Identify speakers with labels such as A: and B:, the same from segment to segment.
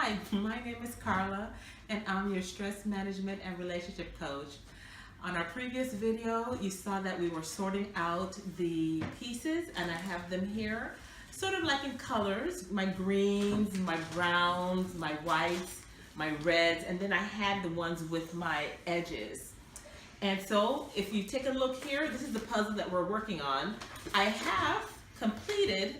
A: Hi, my name is Carla and I'm your stress management and relationship coach. On our previous video, you saw that we were sorting out the pieces and I have them here, sort of like in colors, my greens, my browns, my whites, my reds, and then I had the ones with my edges. And so if you take a look here, this is the puzzle that we're working on. I have completed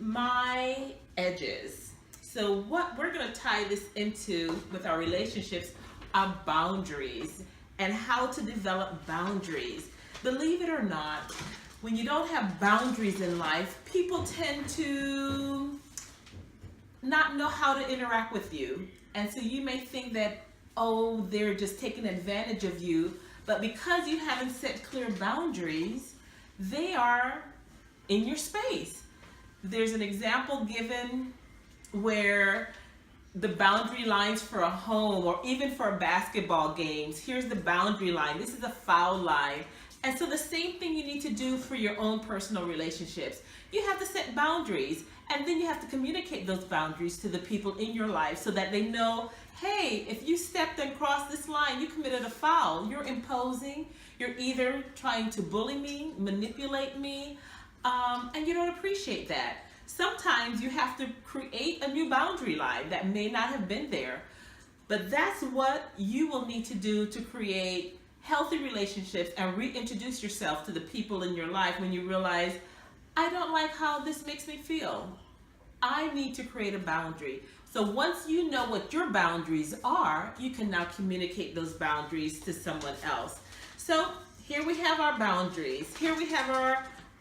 A: my edges. So what we're going to tie this into with our relationships are boundaries and how to develop boundaries. Believe it or not, when you don't have boundaries in life, people tend to not know how to interact with you. And so you may think that, oh, they're just taking advantage of you. But because you haven't set clear boundaries, they are in your space. There's an example given where the boundary lines for a home or even for basketball games, here's the boundary line. This is a foul line. And so the same thing you need to do for your own personal relationships. You have to set boundaries, and then you have to communicate those boundaries to the people in your life so that they know, hey, if you stepped and crossed this line, you committed a foul. You're imposing. You're either trying to bully me, manipulate me, and you don't appreciate that. Sometimes you have to create a new boundary line that may not have been there. But that's what you will need to do to create healthy relationships and reintroduce yourself to the people in your life when you realize, I don't like how this makes me feel. I need to create a boundary. So once you know what your boundaries are, you can now communicate those boundaries to someone else. So here we have our boundaries. Here we have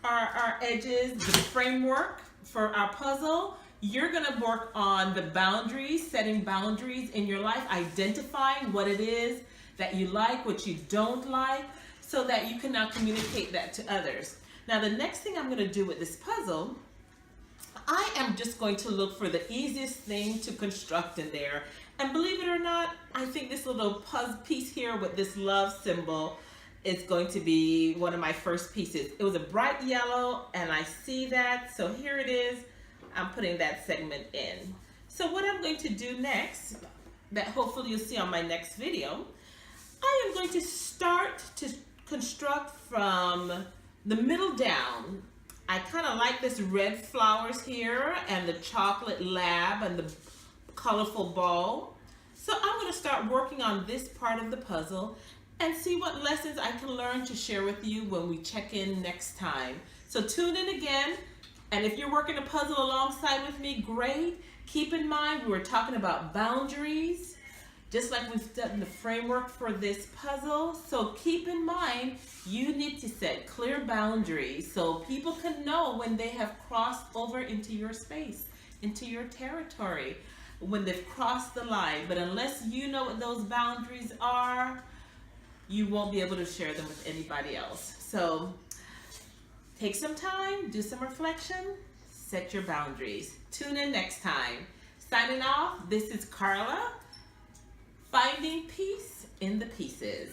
A: our edges, the framework for our puzzle. You're gonna work on the boundaries, setting boundaries in your life, identifying what it is that you like, what you don't like, so that you can now communicate that to others. Now the next thing I'm gonna do with this puzzle, I am just going to look for the easiest thing to construct in there. And believe it or not, I think this little puzzle piece here with this love symbol is going to be one of my first pieces. It was a bright yellow and I see that, so here it is. I'm putting that segment in. So what I'm going to do next, that hopefully you'll see on my next video, I am going to start to construct from the middle down. I kind of like this red flowers here and the chocolate lab and the colorful ball. So I'm going to start working on this part of the puzzle and see what lessons I can learn to share with you when we check in next time. So tune in again, and if you're working a puzzle alongside with me, great. Keep in mind we were talking about boundaries, just like we've done the framework for this puzzle. So keep in mind, you need to set clear boundaries so people can know when they have crossed over into your space, into your territory, when they've crossed the line. But unless you know what those boundaries are, you won't be able to share them with anybody else. So take some time, do some reflection, set your boundaries. Tune in next time. Signing off, this is Carla, finding peace in the pieces.